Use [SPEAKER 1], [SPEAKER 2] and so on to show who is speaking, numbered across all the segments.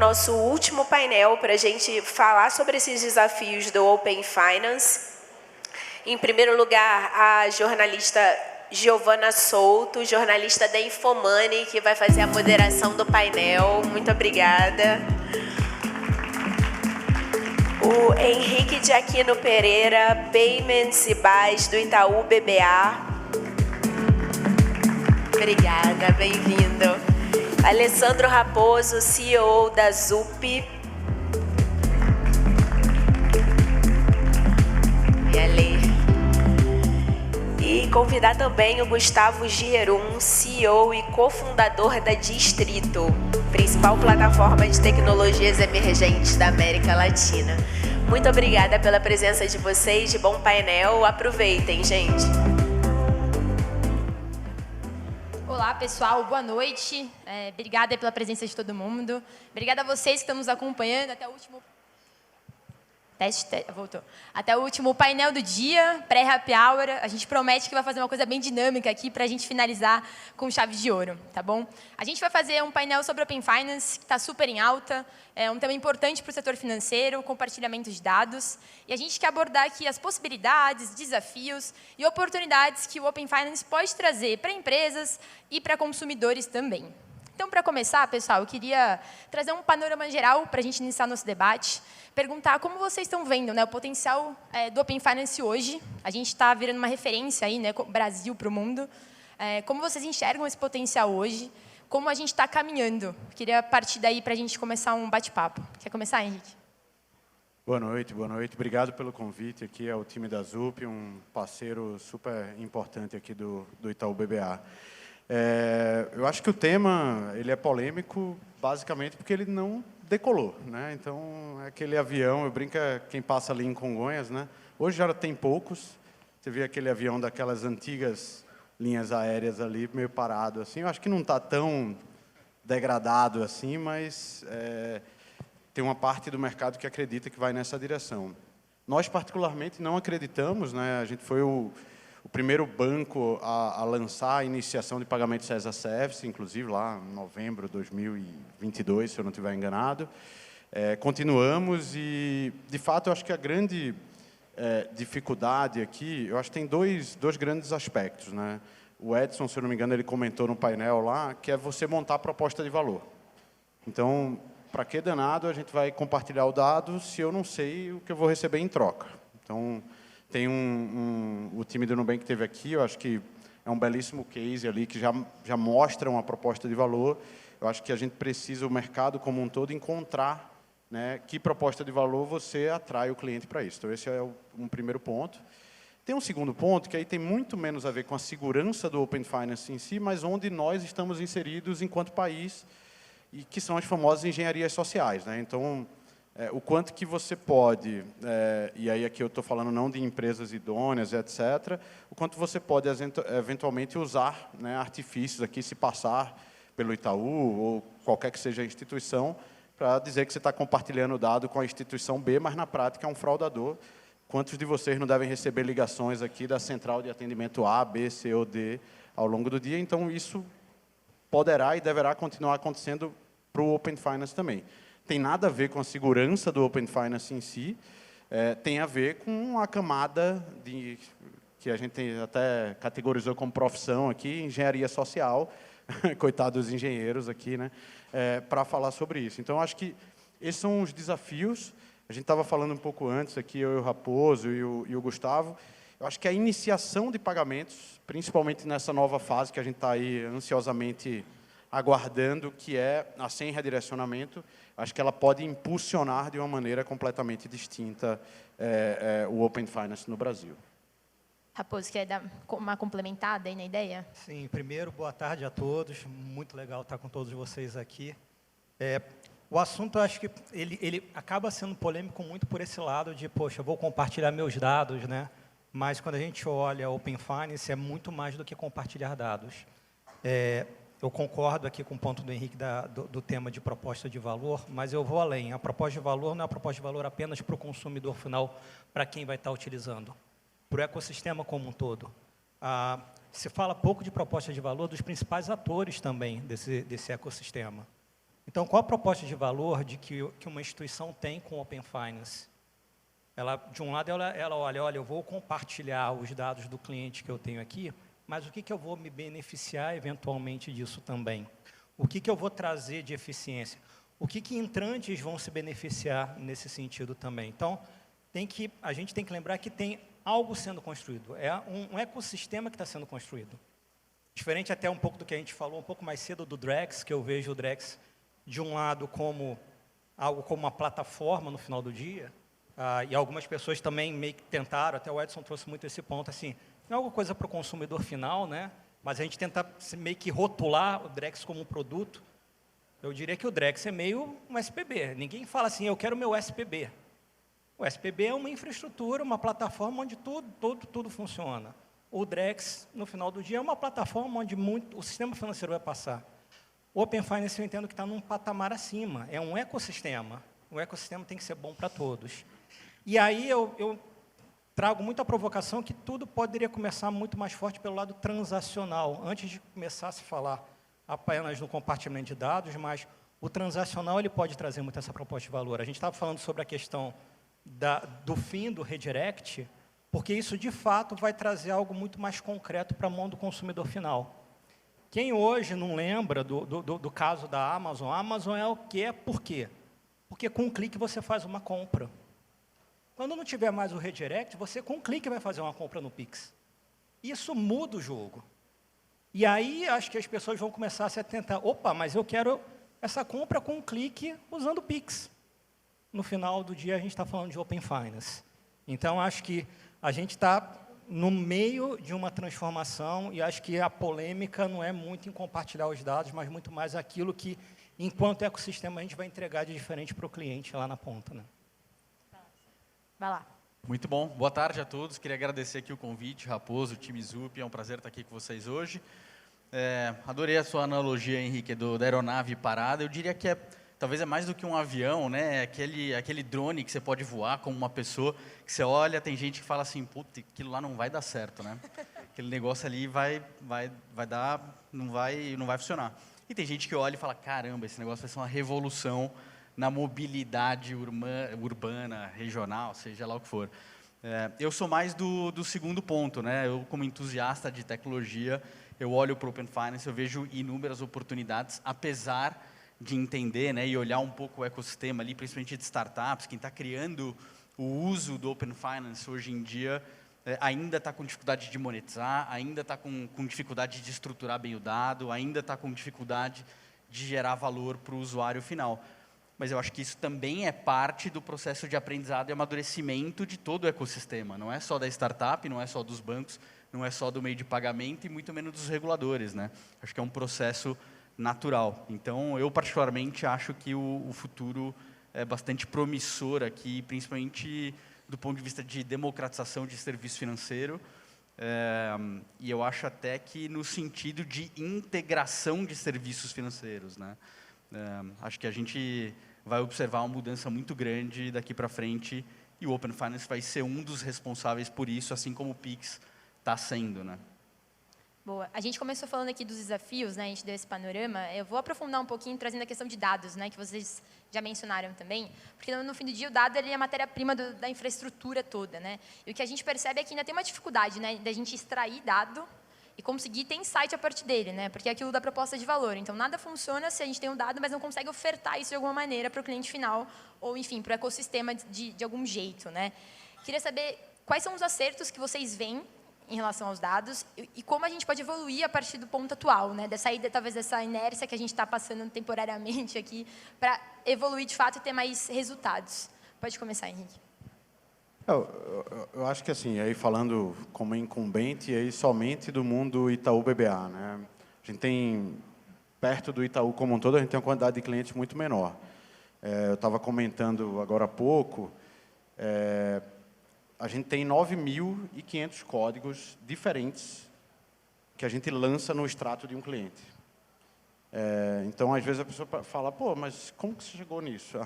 [SPEAKER 1] nosso último painel para a gente falar sobre esses desafios do Open Finance. Em primeiro lugar, a jornalista Giovana Souto, jornalista da Infomoney, que vai fazer a moderação do painel. Muito obrigada. O Henrique de Aquino Pereira, Payments e Buys, do Itaú BBA. Obrigada, bem-vindo. Alessandro Raposo, CEO da ZUP. E ali. E convidar também o Gustavo Gierum, CEO e cofundador da Distrito, principal plataforma de tecnologias emergentes da América Latina. Muito obrigada pela presença de vocês, de bom painel. Aproveitem, gente.
[SPEAKER 2] Olá, pessoal. Boa noite. Obrigada pela presença de todo mundo. Obrigada a vocês que estão nos acompanhando até o último... Voltou. Até o último painel do dia, pré-happy hour. A gente promete que vai fazer uma coisa bem dinâmica aqui para a gente finalizar com chave de ouro, tá bom? A gente vai fazer um painel sobre Open Finance, que está super em alta. É um tema importante para o setor financeiro, compartilhamento de dados. E a gente quer abordar aqui as possibilidades, desafios e oportunidades que o Open Finance pode trazer para empresas e para consumidores também. Então, para começar, pessoal, eu queria trazer um panorama geral para a gente iniciar nosso debate, perguntar como vocês estão vendo, né, o potencial do Open Finance hoje. A gente está virando uma referência aí, né, Brasil para o mundo. Como vocês enxergam esse potencial hoje? Como a gente está caminhando? Queria partir daí para a gente começar um bate-papo. Quer começar, Henrique?
[SPEAKER 3] Boa noite, boa noite. Obrigado pelo convite aqui ao time da ZUP, um parceiro super importante aqui do Itaú BBA. Eu acho que o tema ele é polêmico, basicamente, porque ele não decolou, né? Então, aquele avião, eu brinco, quem passa ali em Congonhas, né? Hoje já tem poucos. Você vê aquele avião daquelas antigas linhas aéreas ali, meio parado, assim. Eu acho que não está tão degradado assim, mas tem uma parte do mercado que acredita que vai nessa direção. Nós, particularmente, não acreditamos, né? A gente foi o primeiro banco a lançar a iniciação de pagamentos as a service, inclusive lá em novembro de 2022, se eu não estiver enganado. Continuamos e, de fato, eu acho que a grande dificuldade aqui, eu acho que tem dois grandes aspectos, né? O Edson, se eu não me engano, ele comentou no painel lá, que é você montar a proposta de valor. Então, para que danado a gente vai compartilhar o dado se eu não sei o que eu vou receber em troca? Então, tem o time do Nubank que esteve aqui, eu acho que é um belíssimo case ali, que já mostra uma proposta de valor. Eu acho que a gente precisa, o mercado como um todo, encontrar, né, que proposta de valor você atrai o cliente para isso. Então, esse é um primeiro ponto. Tem um segundo ponto, que aí tem muito menos a ver com a segurança do Open Finance em si, mas onde nós estamos inseridos enquanto país, e que são as famosas engenharias sociais, né? Então, o quanto que você pode, e aí aqui eu estou falando não de empresas idôneas, etc., o quanto você pode, eventualmente, usar, né, artifícios aqui, se passar pelo Itaú ou qualquer que seja a instituição, para dizer que você está compartilhando o dado com a instituição B, mas, na prática, é um fraudador. Quantos de vocês não devem receber ligações aqui da central de atendimento A, B, C ou D ao longo do dia? Então, isso poderá e deverá continuar acontecendo para o Open Finance também. Tem nada a ver com a segurança do Open Finance em si, tem a ver com a camada que a gente até categorizou como profissão aqui, engenharia social, coitados dos engenheiros aqui, né, para falar sobre isso. Então, acho que esses são os desafios. A gente estava falando um pouco antes aqui, eu e o Raposo e o Gustavo. Eu acho que a iniciação de pagamentos, principalmente nessa nova fase que a gente está aí ansiosamente aguardando, que é a sem redirecionamento, acho que ela pode impulsionar de uma maneira completamente distinta o Open Finance no Brasil.
[SPEAKER 2] Raposo, quer dar uma complementada aí na ideia?
[SPEAKER 4] Sim, primeiro, boa tarde a todos. Muito legal estar com todos vocês aqui. O assunto, eu acho que ele acaba sendo polêmico muito por esse lado de, poxa, eu vou compartilhar meus dados, né? Mas quando a gente olha Open Finance, é muito mais do que compartilhar dados. Eu concordo aqui com o ponto do Henrique do tema de proposta de valor, mas eu vou além. A proposta de valor não é a proposta de valor apenas para o consumidor final, para quem vai estar utilizando, para o ecossistema como um todo. Se fala pouco de proposta de valor dos principais atores também desse ecossistema. Então, qual a proposta de valor que uma instituição tem com o Open Finance? De um lado, ela olha, eu vou compartilhar os dados do cliente que eu tenho aqui, mas o que eu vou me beneficiar eventualmente disso também? O que eu vou trazer de eficiência? O que entrantes vão se beneficiar nesse sentido também? Então, a gente tem que lembrar que tem algo sendo construído. É um ecossistema que está sendo construído. Diferente até um pouco do que a gente falou um pouco mais cedo do Drex, que eu vejo o Drex, de um lado, como algo como uma plataforma no final do dia, e algumas pessoas também meio que tentaram, até o Edson trouxe muito esse ponto, assim, não é alguma coisa para o consumidor final, né? Mas a gente tenta meio que rotular o Drex como um produto. Eu diria que o Drex é meio um SPB. Ninguém fala assim, eu quero meu SPB. O SPB é uma infraestrutura, uma plataforma onde tudo funciona. O Drex, no final do dia, é uma plataforma onde o sistema financeiro vai passar. O Open Finance, eu entendo que está num patamar acima. É um ecossistema. O ecossistema tem que ser bom para todos. E aí eu trago muita provocação que tudo poderia começar muito mais forte pelo lado transacional. Antes de começar a se falar apenas no compartilhamento de dados, mas o transacional ele pode trazer muito essa proposta de valor. A gente estava falando sobre a questão do fim do redirect, porque isso, de fato, vai trazer algo muito mais concreto para a mão do consumidor final. Quem hoje não lembra do caso da Amazon, a Amazon é o quê? Por quê? Porque com um clique você faz uma compra. Quando não tiver mais o redirect, você com um clique vai fazer uma compra no Pix. Isso muda o jogo. E aí, acho que as pessoas vão começar a se atentar. Opa, mas eu quero essa compra com um clique usando o Pix. No final do dia, a gente está falando de Open Finance. Então, acho que a gente está no meio de uma transformação e acho que a polêmica não é muito em compartilhar os dados, mas muito mais aquilo que, enquanto ecossistema, a gente vai entregar de diferente para o cliente lá na ponta, né?
[SPEAKER 2] Vai lá.
[SPEAKER 5] Muito bom. Boa tarde a todos. Queria agradecer aqui o convite, Raposo, o time Zup. É um prazer estar aqui com vocês hoje. Adorei a sua analogia, Henrique, da aeronave parada. Eu diria que talvez é mais do que um avião, né? Aquele drone que você pode voar como uma pessoa, que você olha, tem gente que fala assim, puta, aquilo lá não vai dar certo, né? Aquele negócio ali vai dar, não vai funcionar. E tem gente que olha e fala, caramba, esse negócio vai ser uma revolução na mobilidade urbana, regional, seja lá o que for. Eu sou mais do segundo ponto, né? Eu, como entusiasta de tecnologia, eu olho para o Open Finance, eu vejo inúmeras oportunidades, apesar de entender, né, e olhar um pouco o ecossistema ali, principalmente de startups, quem está criando o uso do Open Finance hoje em dia, ainda está com dificuldade de monetizar, ainda está com dificuldade de estruturar bem o dado, ainda está com dificuldade de gerar valor para o usuário final. Mas eu acho que isso também é parte do processo de aprendizado e amadurecimento de todo o ecossistema. Não é só da startup, não é só dos bancos, não é só do meio de pagamento e muito menos dos reguladores, né? Acho que é um processo natural. Então, eu particularmente acho que o futuro é bastante promissor aqui, principalmente do ponto de vista de democratização de serviço financeiro. E eu acho até que no sentido de integração de serviços financeiros, né? Acho que a gente vai observar uma mudança muito grande daqui para frente e o Open Finance vai ser um dos responsáveis por isso, assim como o Pix está sendo, né?
[SPEAKER 2] Boa. A gente começou falando aqui dos desafios, né? A gente deu esse panorama. Eu vou aprofundar um pouquinho trazendo a questão de dados, né? Que vocês já mencionaram também. Porque no fim do dia o dado ele é a matéria-prima da infraestrutura toda, né? E o que a gente percebe é que ainda tem uma dificuldade, né? Da gente extrair dado e conseguir ter insight a partir dele, né? Porque é aquilo da proposta de valor. Então, nada funciona se a gente tem um dado, mas não consegue ofertar isso de alguma maneira para o cliente final ou, enfim, para o ecossistema de algum jeito, né? Queria saber quais são os acertos que vocês veem em relação aos dados e como a gente pode evoluir a partir do ponto atual, né? Talvez dessa inércia que a gente está passando temporariamente aqui para evoluir de fato e ter mais resultados. Pode começar, Henrique.
[SPEAKER 3] Eu acho que assim, aí falando como incumbente, aí somente do mundo Itaú BBA, né? A gente tem, perto do Itaú como um todo, a gente tem uma quantidade de clientes muito menor. Eu estava comentando agora há pouco, a gente tem 9.500 códigos diferentes que a gente lança no extrato de um cliente. Então, às vezes, a pessoa fala, pô, mas como que você chegou nisso?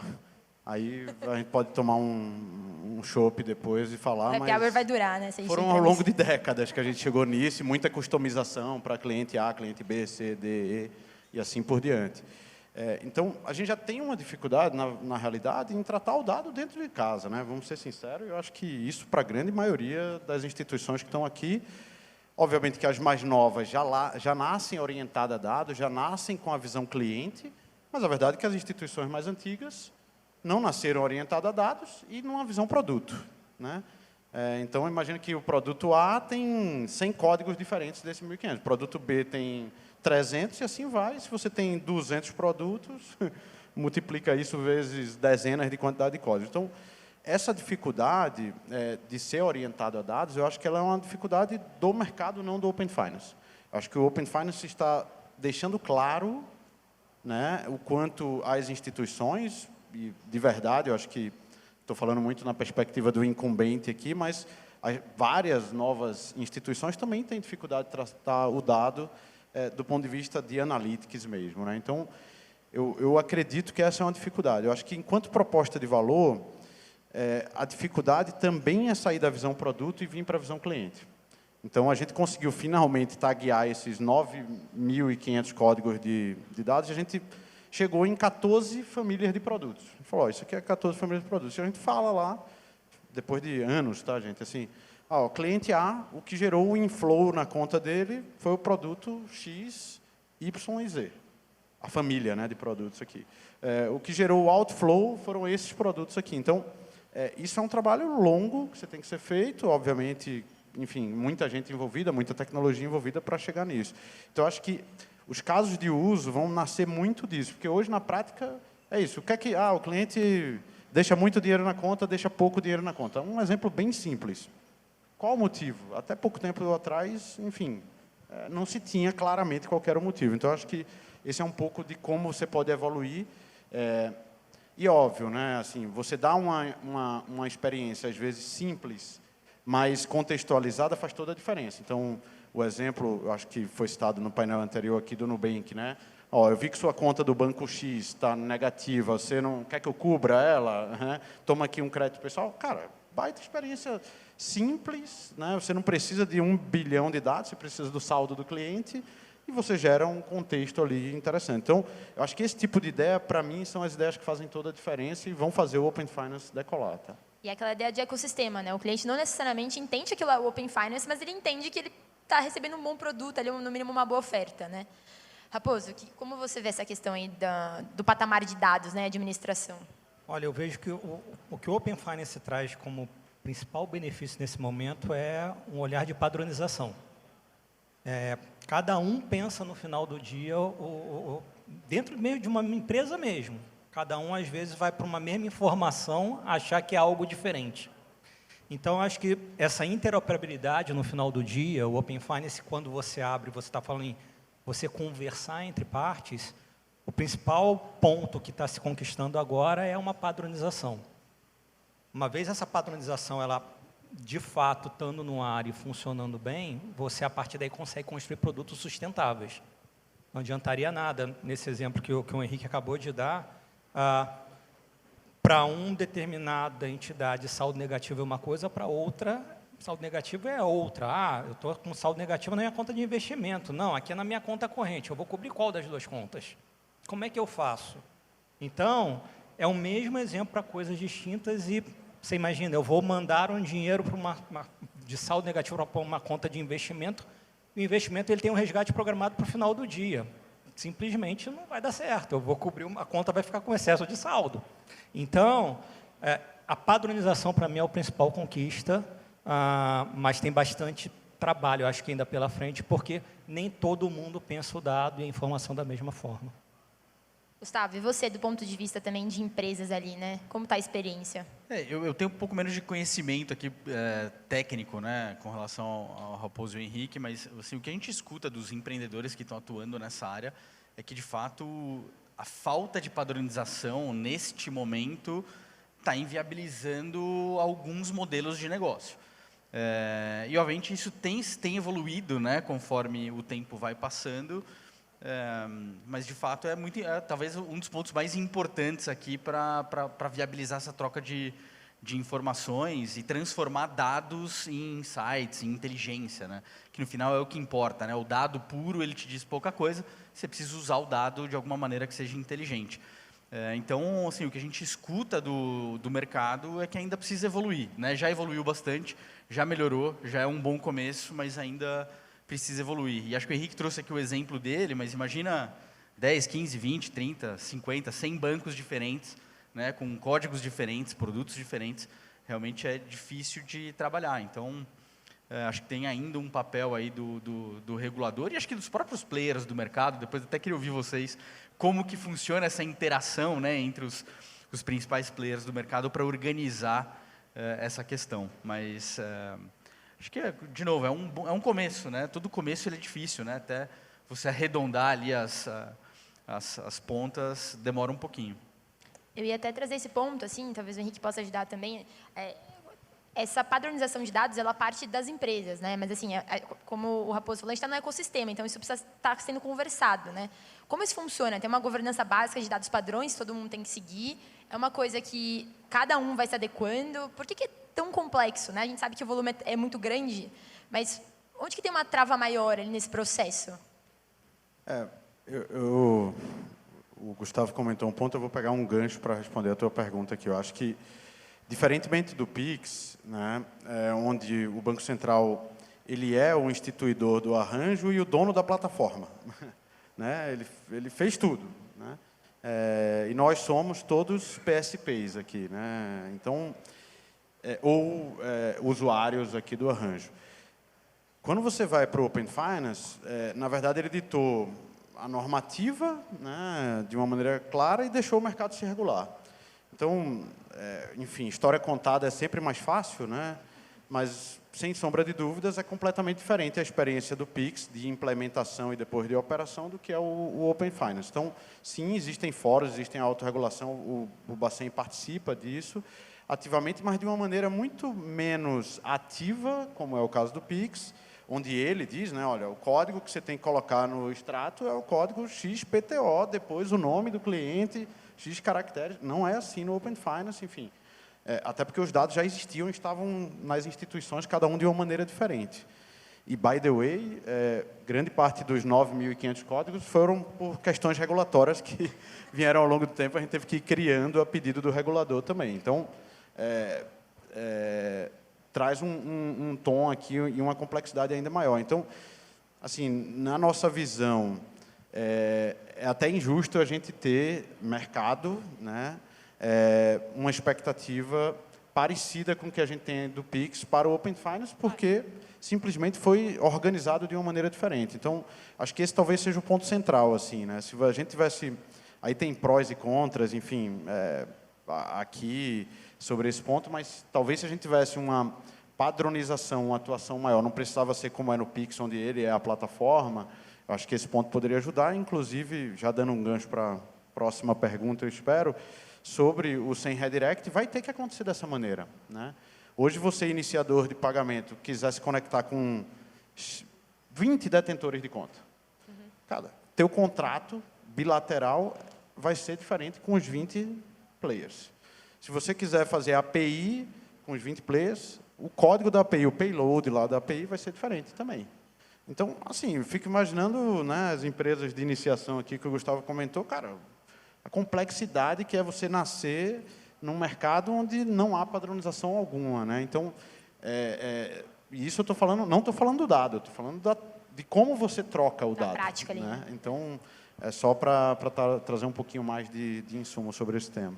[SPEAKER 3] Aí a gente pode tomar um chopp depois e falar,
[SPEAKER 2] mas... Happy hour vai durar, né?
[SPEAKER 3] Foram ao longo de décadas que a gente chegou nisso, muita customização para cliente A, cliente B, C, D, E e assim por diante. Então, a gente já tem uma dificuldade, na realidade, em tratar o dado dentro de casa, né? Vamos ser sinceros, eu acho que isso, para a grande maioria das instituições que estão aqui, obviamente que as mais novas já nascem orientadas a dados, já nascem com a visão cliente, mas a verdade é que as instituições mais antigas não nasceram orientadas a dados e numa visão produto, né? Então, imagina que o produto A tem 100 códigos diferentes desse 1.500, o produto B tem 300 e assim vai. Se você tem 200 produtos, multiplica isso vezes dezenas de quantidade de códigos. Então, essa dificuldade de ser orientado a dados, eu acho que ela é uma dificuldade do mercado, não do Open Finance. Eu acho que o Open Finance está deixando claro, né, o quanto as instituições, e de verdade, eu acho que estou falando muito na perspectiva do incumbente aqui, mas várias novas instituições também têm dificuldade de tratar o dado do ponto de vista de analytics mesmo, né? Então, eu acredito que essa é uma dificuldade. Eu acho que, enquanto proposta de valor, a dificuldade também é sair da visão produto e vir para a visão cliente. Então, a gente conseguiu finalmente taguear esses 9.500 códigos de dados e a gente chegou em 14 famílias de produtos. A gente falou, isso aqui é 14 famílias de produtos. E a gente fala lá, depois de anos, tá, gente? Assim, o cliente A, o que gerou o inflow na conta dele foi o produto X, Y e Z. A família, né, de produtos aqui. O que gerou o outflow foram esses produtos aqui. Então, isso é um trabalho longo que você tem que ser feito, obviamente, enfim, muita gente envolvida, muita tecnologia envolvida para chegar nisso. Então, acho que os casos de uso vão nascer muito disso, porque hoje, na prática, é isso. O que é que o cliente deixa muito dinheiro na conta, deixa pouco dinheiro na conta? Um exemplo bem simples. Qual o motivo? Até pouco tempo atrás, enfim, não se tinha claramente qual era o motivo. Então, acho que esse é um pouco de como você pode evoluir. E, óbvio, né, assim, você dá uma experiência, às vezes, simples, mas contextualizada, faz toda a diferença. Então, o exemplo, eu acho que foi citado no painel anterior aqui do Nubank, né? Eu vi que sua conta do banco X está negativa, você não quer que eu cubra ela? Né? Toma aqui um crédito pessoal. Cara, baita experiência simples, né? Você não precisa de 1 bilhão de dados, você precisa do saldo do cliente e você gera um contexto ali interessante. Então, eu acho que esse tipo de ideia, para mim, são as ideias que fazem toda a diferença e vão fazer o Open Finance decolar. Tá?
[SPEAKER 2] E aquela ideia de ecossistema, né? O cliente não necessariamente entende aquilo é o Open Finance, mas ele entende que ele está recebendo um bom produto, ali, no mínimo uma boa oferta, né? Raposo, como você vê essa questão aí do patamar de dados, né, administração?
[SPEAKER 4] Olha, eu vejo que o que o Open Finance traz como principal benefício nesse momento é um olhar de padronização. Cada um pensa no final do dia, dentro meio de uma empresa mesmo. Cada um, às vezes, vai para uma mesma informação achar que é algo diferente. Então, acho que essa interoperabilidade, no final do dia, o Open Finance, quando você abre, você está falando em você conversar entre partes, o principal ponto que está se conquistando agora é uma padronização. Uma vez essa padronização, ela, de fato, estando no ar e funcionando bem, você, a partir daí, consegue construir produtos sustentáveis. Não adiantaria nada, nesse exemplo que o Henrique acabou de dar, para uma determinada entidade, saldo negativo é uma coisa, para outra, saldo negativo é outra. Eu estou com saldo negativo na minha conta de investimento. Não, aqui é na minha conta corrente. Eu vou cobrir qual das duas contas? Como é que eu faço? Então, é o mesmo exemplo para coisas distintas e, você imagina, eu vou mandar um dinheiro de saldo negativo para uma conta de investimento, o investimento ele tem um resgate programado para o final do dia. Simplesmente não vai dar certo. Eu vou cobrir, a conta vai ficar com excesso de saldo. Então, a padronização, para mim, é a principal conquista, mas tem bastante trabalho, eu acho que ainda pela frente, porque nem todo mundo pensa o dado e a informação da mesma forma.
[SPEAKER 2] Gustavo, e você, do ponto de vista também de empresas ali, né? Como está a experiência?
[SPEAKER 5] Eu tenho um pouco menos de conhecimento aqui técnico, né, com relação ao Raposo e ao Henrique, mas assim, o que a gente escuta dos empreendedores que estão atuando nessa área é que, de fato, a falta de padronização, neste momento, está inviabilizando alguns modelos de negócio. E, obviamente, isso tem evoluído, né, conforme o tempo vai passando, mas, de fato, talvez um dos pontos mais importantes aqui para viabilizar essa troca de de informações e transformar dados em insights, em inteligência, né? Que no final é o que importa, né? O dado puro, ele te diz pouca coisa, você precisa usar o dado de alguma maneira que seja inteligente. Então, assim, o que a gente escuta do mercado é que ainda precisa evoluir, né? Já evoluiu bastante, já melhorou, já é um bom começo, mas ainda precisa evoluir. E acho que o Henrique trouxe aqui o exemplo dele, mas imagina 10, 15, 20, 30, 50, 100 bancos diferentes, né, com códigos diferentes, produtos diferentes, realmente é difícil de trabalhar. Então, acho que tem ainda um papel aí do regulador e acho que dos próprios players do mercado. Depois até queria ouvir vocês como que funciona essa interação, né, entre os principais players do mercado para organizar essa questão. Mas acho que, de novo, é um começo, né? Todo começo ele é difícil, né? Até você arredondar ali as pontas demora um pouquinho.
[SPEAKER 2] Eu ia até trazer esse ponto, assim, talvez o Henrique possa ajudar também. Essa padronização de dados, ela parte das empresas, né? Mas, assim, como o Raposo falou, a gente está no ecossistema, então isso precisa estar sendo conversado, né? Como isso funciona? Tem uma governança básica de dados padrões, todo mundo tem que seguir. É uma coisa que cada um vai se adequando. Por que é tão complexo, né? A gente sabe que o volume é muito grande, mas onde que tem uma trava maior ali nesse processo?
[SPEAKER 3] O Gustavo comentou um ponto, eu vou pegar um gancho para responder a tua pergunta aqui. Eu acho que, diferentemente do Pix, né, onde o Banco Central ele é o instituidor do arranjo e o dono da plataforma, né, ele fez tudo, né, e nós somos todos PSPs aqui, né, então, usuários aqui do arranjo. Quando você vai para o Open Finance, na verdade ele ditou a normativa, né, de uma maneira clara e deixou o mercado se regular. Então, enfim, história contada é sempre mais fácil, né, mas, sem sombra de dúvidas, é completamente diferente a experiência do Pix, de implementação e depois de operação, do que é o Open Finance. Então, sim, existem fóruns, existem a autorregulação, o Bacen participa disso ativamente, mas de uma maneira muito menos ativa, como é o caso do Pix, onde ele diz, né, olha, o código que você tem que colocar no extrato é o código XPTO, depois o nome do cliente, X caracteres. Não é assim no Open Finance, enfim. Até porque os dados já existiam e estavam nas instituições, cada um de uma maneira diferente. E, by the way, grande parte dos 9.500 códigos foram por questões regulatórias que vieram ao longo do tempo, a gente teve que ir criando a pedido do regulador também. Então, traz um tom aqui e uma complexidade ainda maior. Então, assim, na nossa visão, é até injusto a gente ter mercado, né, uma expectativa parecida com o que a gente tem do Pix para o Open Finance, porque simplesmente foi organizado de uma maneira diferente. Então, acho que esse talvez seja o ponto central, assim, né? Se a gente tivesse... Aí tem prós e contras, enfim, aqui sobre esse ponto, mas talvez se a gente tivesse uma padronização, uma atuação maior, não precisava ser como é no Pix, onde ele é a plataforma, eu acho que esse ponto poderia ajudar, inclusive, já dando um gancho para a próxima pergunta, eu espero, sobre o Sem Redirect, vai ter que acontecer dessa maneira, né? Hoje, você, iniciador de pagamento, quiser se conectar com 20 detentores de conta, cara, teu contrato bilateral vai ser diferente com os 20 players. Se você quiser fazer API com os 20 players, o código da API, o payload lá da API vai ser diferente também. Então, assim, eu fico imaginando, né, as empresas de iniciação aqui que o Gustavo comentou, cara, a complexidade que é você nascer num mercado onde não há padronização alguma, né? Então, isso eu estou falando, não estou falando do dado, eu estou falando de como você troca o dado.
[SPEAKER 2] Prática ali.
[SPEAKER 3] Né? Então, é só para trazer um pouquinho mais de insumo sobre esse tema.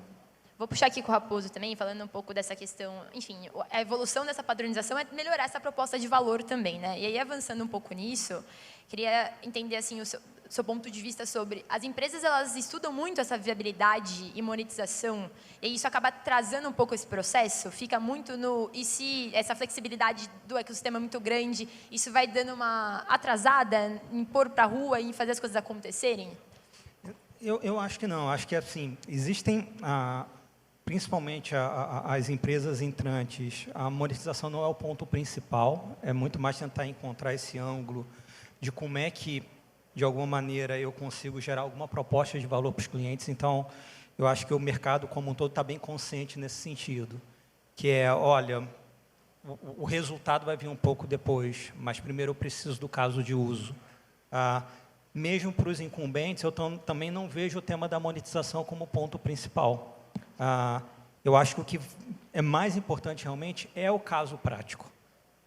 [SPEAKER 2] Vou puxar aqui com o Raposo também, falando um pouco dessa questão, enfim, a evolução dessa padronização é melhorar essa proposta de valor também, né? E aí, avançando um pouco nisso, queria entender, assim, o seu ponto de vista sobre... As empresas, elas estudam muito essa viabilidade e monetização, e isso acaba trazendo um pouco esse processo, fica muito no... E se essa flexibilidade do ecossistema é muito grande, isso vai dando uma atrasada em pôr para a rua e em fazer as coisas acontecerem?
[SPEAKER 4] Eu acho que não. Acho que, assim, existem... Principalmente as empresas entrantes, a monetização não é o ponto principal, é muito mais tentar encontrar esse ângulo de como é que, de alguma maneira, eu consigo gerar alguma proposta de valor para os clientes. Então, eu acho que o mercado como um todo está bem consciente nesse sentido. que é, olha, o resultado vai vir um pouco depois, mas primeiro eu preciso do caso de uso. Mesmo para os incumbentes, eu também não vejo o tema da monetização como ponto principal. Eu acho que o que é mais importante realmente é o caso prático.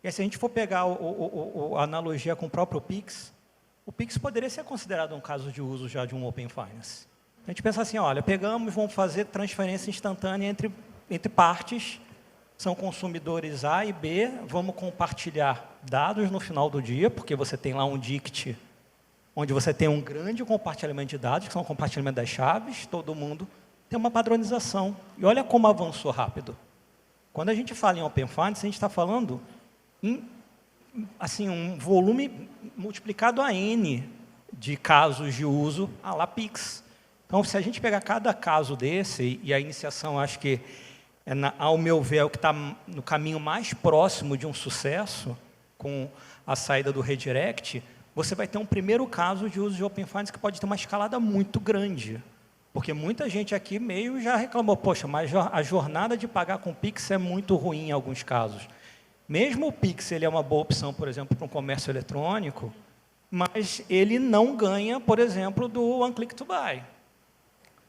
[SPEAKER 4] E se a gente for pegar a analogia com o próprio Pix, o Pix poderia ser considerado um caso de uso já de um Open Finance. A gente pensa assim, olha, pegamos, vamos fazer transferência instantânea entre partes, são consumidores A e B, vamos compartilhar dados no final do dia, porque você tem lá um DICT, onde você tem um grande compartilhamento de dados, que são o compartilhamento das chaves, todo mundo tem uma padronização. E olha como avançou rápido. Quando a gente fala em Open Finance, a gente está falando em assim, um volume multiplicado a N de casos de uso à la Pix. Então, se a gente pegar cada caso desse, e a iniciação, acho que, ao meu ver, é o que está no caminho mais próximo de um sucesso, com a saída do Redirect, você vai ter um primeiro caso de uso de Open Finance que pode ter uma escalada muito grande. Porque muita gente aqui meio já reclamou, poxa, mas a jornada de pagar com Pix é muito ruim em alguns casos. Mesmo o Pix ele é uma boa opção, por exemplo, para um comércio eletrônico, mas ele não ganha, por exemplo, do One Click to Buy.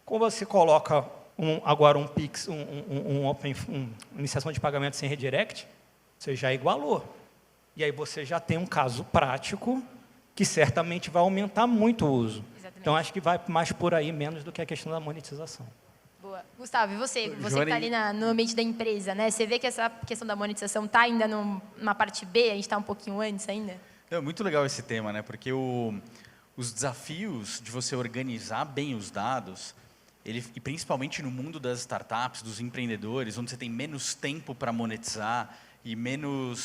[SPEAKER 4] Quando você coloca agora um Pix, uma iniciação de pagamento sem redirect, você já igualou. E aí você já tem um caso prático que certamente vai aumentar muito o uso. Exatamente. Então, acho que vai mais por aí, menos do que a questão da monetização.
[SPEAKER 2] Boa. Gustavo, e você? Você que está ali no ambiente da empresa, né? Você vê que essa questão da monetização está ainda numa parte B, a gente está um pouquinho antes ainda?
[SPEAKER 5] É muito legal esse tema, né? Porque os desafios de você organizar bem os dados, e principalmente no mundo das startups, dos empreendedores, onde você tem menos tempo para monetizar e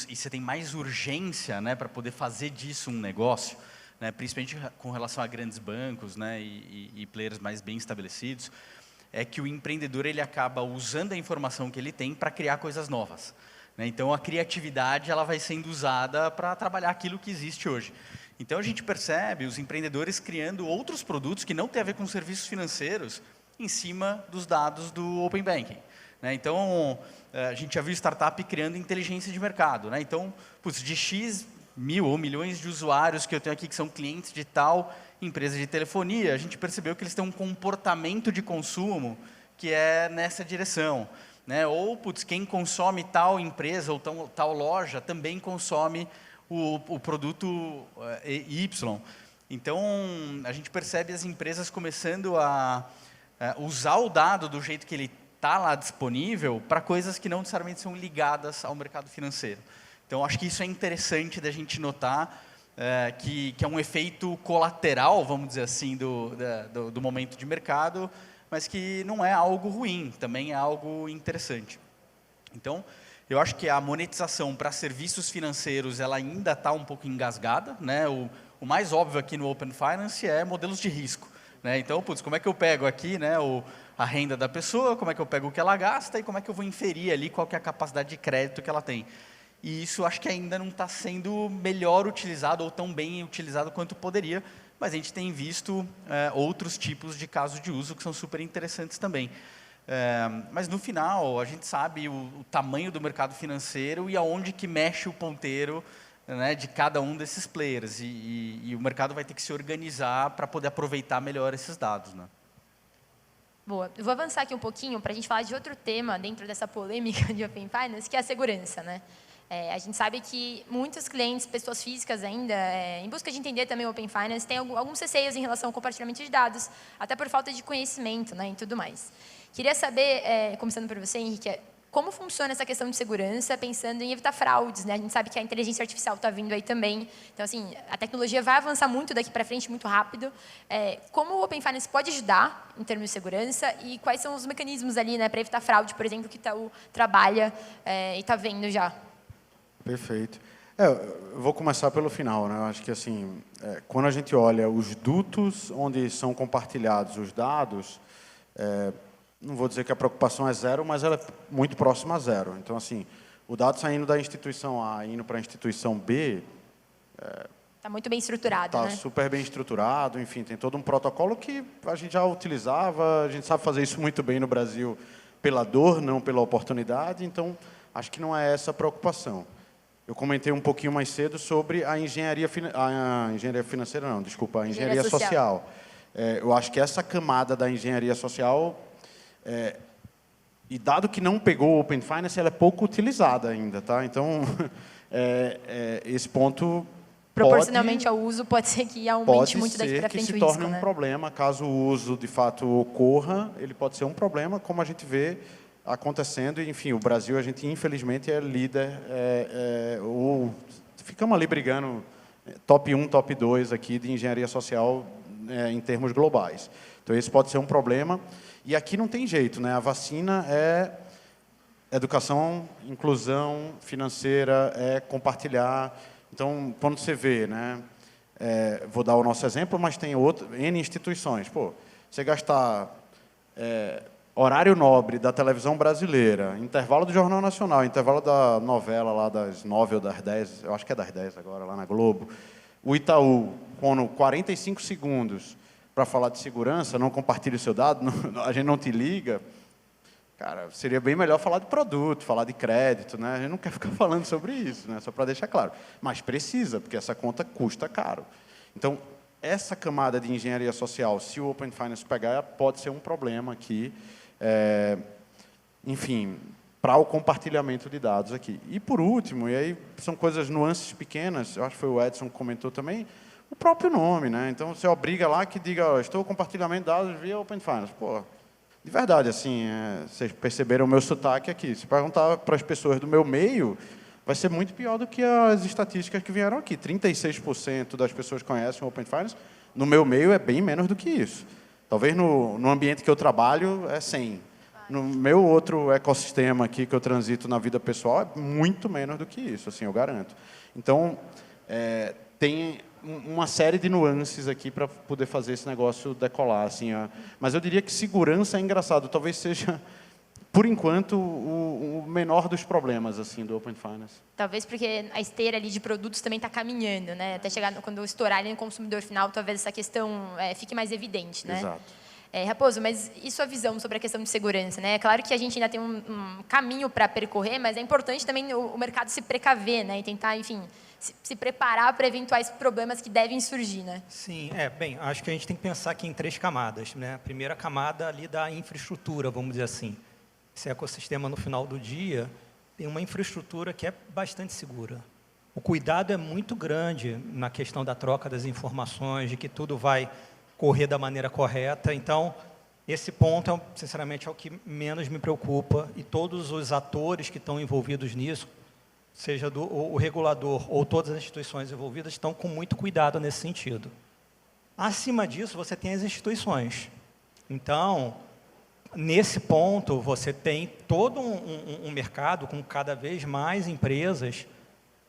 [SPEAKER 5] você tem mais urgência, né, para poder fazer disso um negócio, né? Principalmente com relação a grandes bancos, né, e players mais bem estabelecidos, é que o empreendedor ele acaba usando a informação que ele tem para criar coisas novas, né? Então, a criatividade ela vai sendo usada para trabalhar aquilo que existe hoje. Então, a gente percebe os empreendedores criando outros produtos que não têm a ver com serviços financeiros em cima dos dados do Open Banking, né? Então, a gente já viu startup criando inteligência de mercado, né? Então, de X mil ou milhões de usuários que eu tenho aqui que são clientes de tal empresa de telefonia, a gente percebeu que eles têm um comportamento de consumo que é nessa direção, né? Ou, quem consome tal empresa ou tal loja também consome o produto Y. Então, a gente percebe as empresas começando a usar o dado do jeito que ele está lá disponível para coisas que não necessariamente são ligadas ao mercado financeiro. Então, acho que isso é interessante da gente notar, que é um efeito colateral, vamos dizer assim, do momento de mercado, mas que não é algo ruim, também é algo interessante. Então, eu acho que a monetização para serviços financeiros ela ainda está um pouco engasgada, né? O mais óbvio aqui no Open Finance é modelos de risco, né? Então, como é que eu pego aqui, né, a renda da pessoa, como é que eu pego o que ela gasta e como é que eu vou inferir ali qual que é a capacidade de crédito que ela tem. E isso acho que ainda não está sendo melhor utilizado ou tão bem utilizado quanto poderia, mas a gente tem visto outros tipos de casos de uso que são super interessantes também. Mas no final, a gente sabe o tamanho do mercado financeiro e aonde que mexe o ponteiro, né, de cada um desses players. E o mercado vai ter que se organizar para poder aproveitar melhor esses dados, né?
[SPEAKER 2] Boa. Eu vou avançar aqui um pouquinho para a gente falar de outro tema dentro dessa polêmica de Open Finance, que é a segurança, né? A gente sabe que muitos clientes, pessoas físicas ainda, em busca de entender também o Open Finance, têm alguns receios em relação ao compartilhamento de dados, até por falta de conhecimento, né, e tudo mais. Queria saber, começando por você, Henrique, como funciona essa questão de segurança, pensando em evitar fraudes, né? A gente sabe que a inteligência artificial está vindo aí também. Então, assim, a tecnologia vai avançar muito daqui para frente, muito rápido. Como o Open Finance pode ajudar em termos de segurança e quais são os mecanismos ali, né, para evitar fraude, por exemplo, que o Itaú trabalha e está vendo já?
[SPEAKER 3] Perfeito. Eu vou começar pelo final, né? Eu acho que assim, quando a gente olha os dutos onde são compartilhados os dados, não vou dizer que a preocupação é zero, mas ela é muito próxima a zero. Então, assim, o dado saindo da instituição A e indo para a instituição B...
[SPEAKER 2] Está muito bem estruturado, né?
[SPEAKER 3] Está super bem estruturado, enfim, tem todo um protocolo que a gente já utilizava, a gente sabe fazer isso muito bem no Brasil pela dor, não pela oportunidade, então acho que não é essa a preocupação. Eu comentei um pouquinho mais cedo sobre a engenharia financeira, não, desculpa, a engenharia social. Eu acho que essa camada da engenharia social, e dado que não pegou o Open Finance, ela é pouco utilizada ainda, tá? Então, esse ponto
[SPEAKER 2] proporcionalmente ao uso, pode ser que aumente muito daqui para frente o risco,
[SPEAKER 3] pode ser que se torne um problema, caso o uso, de fato, ocorra, ele pode ser um problema, como a gente vê acontecendo, e, enfim, o Brasil, a gente, infelizmente, é líder, ficamos ali brigando, top 1, top 2 aqui de engenharia social em termos globais. Então, esse pode ser um problema, e aqui não tem jeito, né? A vacina é educação, inclusão financeira, é compartilhar. Então, quando você vê, né, vou dar o nosso exemplo, mas tem N instituições. Pô, você gastar horário nobre da televisão brasileira, intervalo do Jornal Nacional, intervalo da novela lá das 9 ou das 10, eu acho que é das 10 agora, lá na Globo, o Itaú, com 45 segundos para falar de segurança, não compartilhe o seu dado, a gente não te liga. Cara, seria bem melhor falar de produto, falar de crédito, né? A gente não quer ficar falando sobre isso, né? Só para deixar claro. Mas precisa, porque essa conta custa caro. Então, essa camada de engenharia social, se o Open Finance pegar, pode ser um problema aqui, enfim, para o compartilhamento de dados aqui. E, por último, e aí são coisas, nuances pequenas, eu acho que foi o Edson que comentou também, o próprio nome, né? Então, você obriga lá que diga, estou compartilhamento de dados via Open Finance. Pô, de verdade, assim, vocês perceberam o meu sotaque aqui. Se perguntar para as pessoas do meu meio, vai ser muito pior do que as estatísticas que vieram aqui. 36% das pessoas conhecem o Open Finance. No meu meio, é bem menos do que isso. Talvez no ambiente que eu trabalho, é 100. No meu outro ecossistema aqui, que eu transito na vida pessoal, é muito menos do que isso, assim, eu garanto. Então, tem uma série de nuances aqui para poder fazer esse negócio decolar, assim, mas eu diria que segurança é engraçado, talvez seja, por enquanto, o menor dos problemas, assim, do Open Finance.
[SPEAKER 2] Talvez porque a esteira ali de produtos também está caminhando, né? Até chegar quando estourar ali no consumidor final, talvez essa questão fique mais evidente, né?
[SPEAKER 3] Exato.
[SPEAKER 2] Raposo, mas e sua visão sobre a questão de segurança, né? É claro que a gente ainda tem um caminho para percorrer, mas é importante também o mercado se precaver, né? E tentar, enfim, se preparar para eventuais problemas que devem surgir, né?
[SPEAKER 4] Sim, bem, acho que a gente tem que pensar aqui em 3 camadas, né? A primeira camada ali da infraestrutura, vamos dizer assim. Esse ecossistema, no final do dia, tem uma infraestrutura que é bastante segura. O cuidado é muito grande na questão da troca das informações, de que tudo vai correr da maneira correta. Então, esse ponto, sinceramente, é o que menos me preocupa, e todos os atores que estão envolvidos nisso, seja o regulador ou todas as instituições envolvidas, estão com muito cuidado nesse sentido. Acima disso, você tem as instituições. Então, nesse ponto, você tem todo um mercado com cada vez mais empresas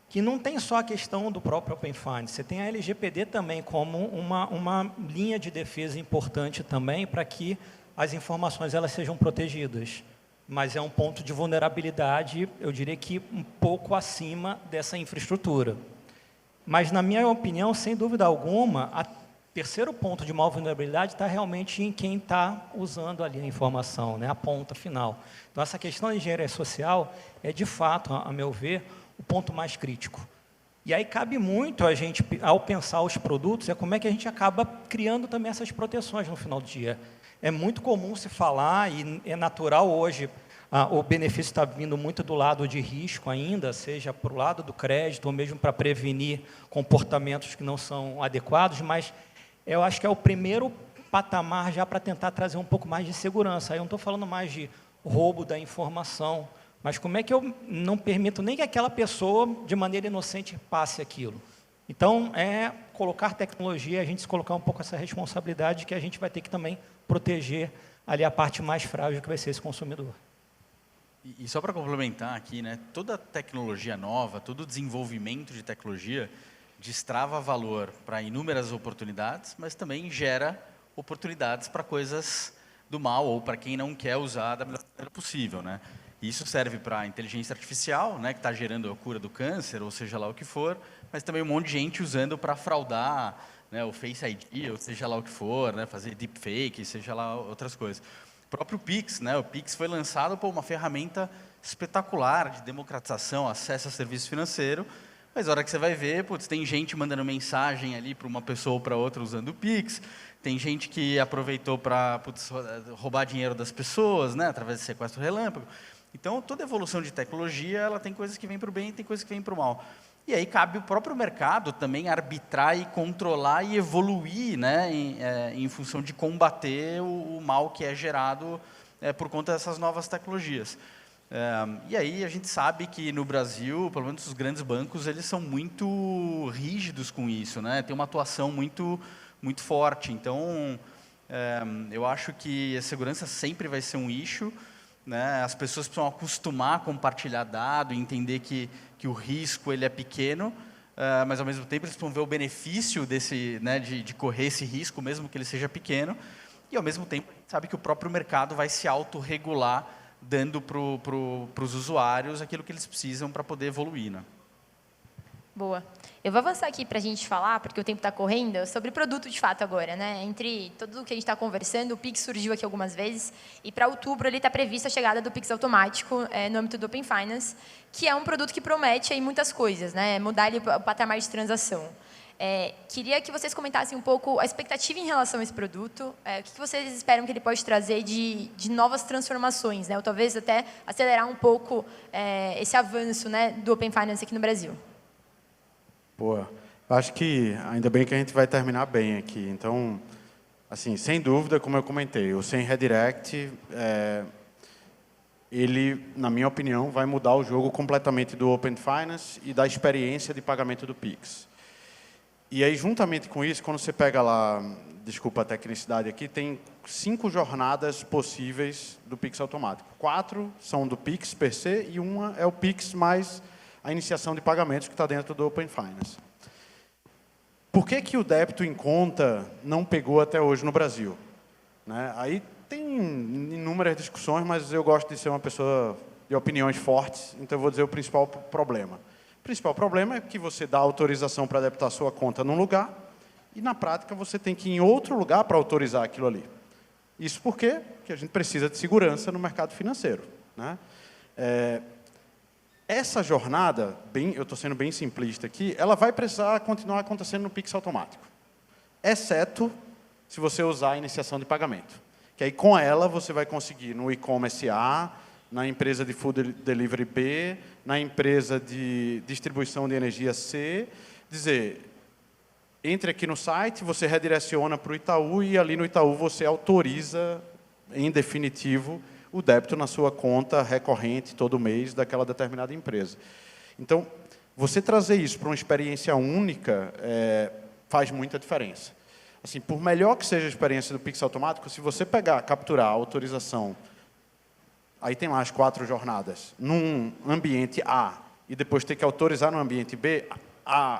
[SPEAKER 4] que não tem só a questão do próprio Open Finance, você tem a LGPD também como uma linha de defesa importante também para que as informações elas sejam protegidas. Mas é um ponto de vulnerabilidade, eu diria que um pouco acima dessa infraestrutura. Mas, na minha opinião, sem dúvida alguma, o terceiro ponto de maior vulnerabilidade está realmente em quem está usando ali a informação, né, a ponta final. Então, essa questão da engenharia social é, de fato, a meu ver, o ponto mais crítico. E aí cabe muito a gente, ao pensar os produtos, como é que a gente acaba criando também essas proteções no final do dia. É muito comum se falar, e é natural hoje, o benefício está vindo muito do lado de risco ainda, seja para o lado do crédito, ou mesmo para prevenir comportamentos que não são adequados, mas eu acho que é o primeiro patamar já para tentar trazer um pouco mais de segurança. Aí eu não estou falando mais de roubo da informação, mas como é que eu não permito nem que aquela pessoa, de maneira inocente, passe aquilo? Então, colocar tecnologia, a gente se colocar um pouco essa responsabilidade que a gente vai ter que também proteger ali a parte mais frágil que vai ser esse consumidor.
[SPEAKER 5] E só para complementar aqui, né, toda tecnologia nova, todo desenvolvimento de tecnologia destrava valor para inúmeras oportunidades, mas também gera oportunidades para coisas do mal ou para quem não quer usar da melhor maneira possível, né? Isso serve para a inteligência artificial, né, que está gerando a cura do câncer, ou seja lá o que for, mas também um monte de gente usando para fraudar, né, o Face ID, ou seja lá o que for, né, fazer deepfake, seja lá outras coisas. O próprio Pix, né? O Pix foi lançado por uma ferramenta espetacular de democratização, acesso a serviço financeiro, mas a hora que você vai ver, putz, tem gente mandando mensagem ali para uma pessoa ou para outra usando o Pix, tem gente que aproveitou para roubar dinheiro das pessoas, né? Através de sequestro relâmpago. Então, toda evolução de tecnologia, ela tem coisas que vêm para o bem e tem coisas que vêm para o mal. E aí cabe o próprio mercado também arbitrar e controlar e evoluir, né, em função de combater o mal que é gerado por conta dessas novas tecnologias. E aí a gente sabe que no Brasil, pelo menos os grandes bancos, eles são muito rígidos com isso, né? Tem uma atuação muito forte. Então, eu acho que a segurança sempre vai ser um issue, né? As pessoas precisam acostumar a compartilhar dado, entender que o risco ele é pequeno, mas ao mesmo tempo eles precisam ver o benefício desse, né, de correr esse risco, mesmo que ele seja pequeno, e ao mesmo tempo a gente sabe que o próprio mercado vai se autorregular, dando para os usuários aquilo que eles precisam para poder evoluir, né?
[SPEAKER 2] Boa. Eu vou avançar aqui para a gente falar, porque o tempo está correndo, sobre produto de fato agora, né? Entre tudo o que a gente está conversando, o Pix surgiu aqui algumas vezes, e para outubro ele está prevista a chegada do Pix automático no âmbito do Open Finance, que é um produto que promete aí muitas coisas, né? Mudar ali o patamar de transação. Queria que vocês comentassem um pouco a expectativa em relação a esse produto, o que vocês esperam que ele pode trazer de novas transformações, né? Ou talvez até acelerar um pouco esse avanço, né, do Open Finance aqui no Brasil.
[SPEAKER 3] Boa. Acho que ainda bem que a gente vai terminar bem aqui. Então, assim, sem dúvida, como eu comentei, o Sem Redirect, ele, na minha opinião, vai mudar o jogo completamente do Open Finance e da experiência de pagamento do Pix. E aí, juntamente com isso, quando você pega lá, desculpa a tecnicidade aqui, tem 5 jornadas possíveis do Pix automático. 4 são do Pix per se e uma é o Pix mais a iniciação de pagamentos que está dentro do Open Finance. Por que o débito em conta não pegou até hoje no Brasil? Né? Aí tem inúmeras discussões, mas eu gosto de ser uma pessoa de opiniões fortes, então eu vou dizer o principal problema. O principal problema é que você dá autorização para debitar sua conta num lugar e, na prática, você tem que ir em outro lugar para autorizar aquilo ali. Isso por quê? Porque a gente precisa de segurança no mercado financeiro. Né? Essa jornada, eu estou sendo bem simplista aqui, ela vai precisar continuar acontecendo no Pix automático, exceto se você usar a iniciação de pagamento. Que aí, com ela, você vai conseguir no e-commerce A, na empresa de food delivery B, na empresa de distribuição de energia C, dizer, entre aqui no site, você redireciona para o Itaú e ali no Itaú você autoriza, em definitivo, o débito na sua conta recorrente todo mês daquela determinada empresa. Então, você trazer isso para uma experiência única faz muita diferença. Assim, por melhor que seja a experiência do Pix automático, se você pegar, capturar a autorização, aí tem lá as 4 jornadas, num ambiente A, e depois ter que autorizar no ambiente B,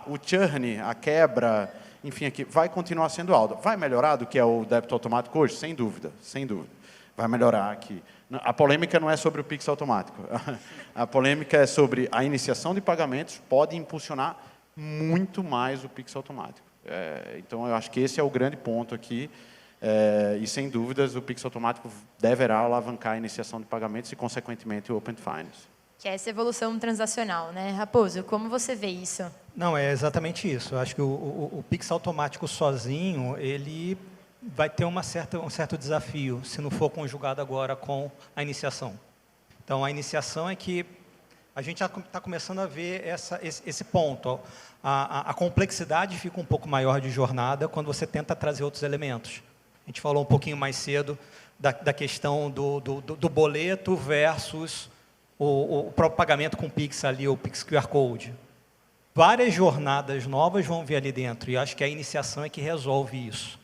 [SPEAKER 3] o churn, a quebra, enfim, aqui, vai continuar sendo alto. Vai melhorar do que é o débito automático hoje? Sem dúvida, sem dúvida. Vai melhorar aqui. A polêmica não é sobre o Pix automático. A polêmica é sobre a iniciação de pagamentos pode impulsionar muito mais o Pix automático. Então, eu acho que esse é o grande ponto aqui. E, sem dúvidas, o Pix automático deverá alavancar a iniciação de pagamentos e, consequentemente, o Open Finance.
[SPEAKER 2] Que é essa evolução transacional, né? Raposo, como você vê isso?
[SPEAKER 4] Não, é exatamente isso. Eu acho que o Pix automático sozinho, ele vai ter um certo desafio, se não for conjugado agora com a iniciação. Então, a iniciação é que a gente já está começando a ver esse ponto. A complexidade fica um pouco maior de jornada quando você tenta trazer outros elementos. A gente falou um pouquinho mais cedo da questão do boleto versus o próprio pagamento com Pix ali, o Pix QR Code. Várias jornadas novas vão vir ali dentro, e acho que a iniciação é que resolve isso.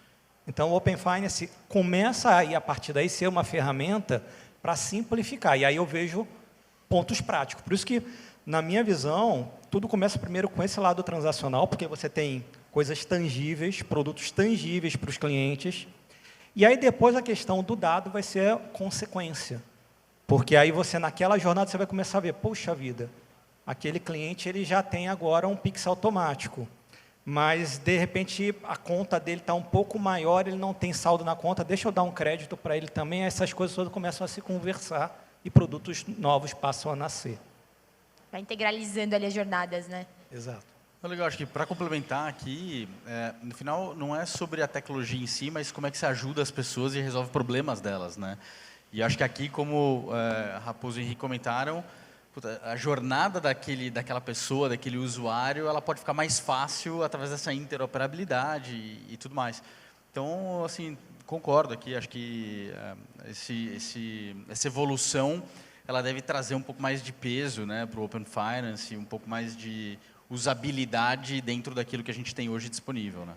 [SPEAKER 4] Então, o Open Finance começa a partir daí, ser uma ferramenta para simplificar. E aí eu vejo pontos práticos. Por isso que, na minha visão, tudo começa primeiro com esse lado transacional, porque você tem coisas tangíveis, produtos tangíveis para os clientes. E aí, depois, a questão do dado vai ser consequência. Porque aí você, naquela jornada, você vai começar a ver, poxa vida, aquele cliente ele já tem agora um Pix automático. mas, de repente, a conta dele está um pouco maior, ele não tem saldo na conta, deixa eu dar um crédito para ele também, essas coisas todas começam a se conversar e produtos novos passam a nascer.
[SPEAKER 2] Vai integralizando ali as jornadas, né?
[SPEAKER 4] Exato.
[SPEAKER 5] Legal, acho que para complementar aqui, no final não é sobre a tecnologia em si, mas como é que você ajuda as pessoas e resolve problemas delas, né? E acho que aqui, como Raposo e Henrique comentaram, a jornada daquela pessoa, daquele usuário, ela pode ficar mais fácil através dessa interoperabilidade e tudo mais. Então, assim, concordo aqui, acho que essa evolução ela deve trazer um pouco mais de peso, né, para o Open Finance, um pouco mais de usabilidade dentro daquilo que a gente tem hoje disponível, né?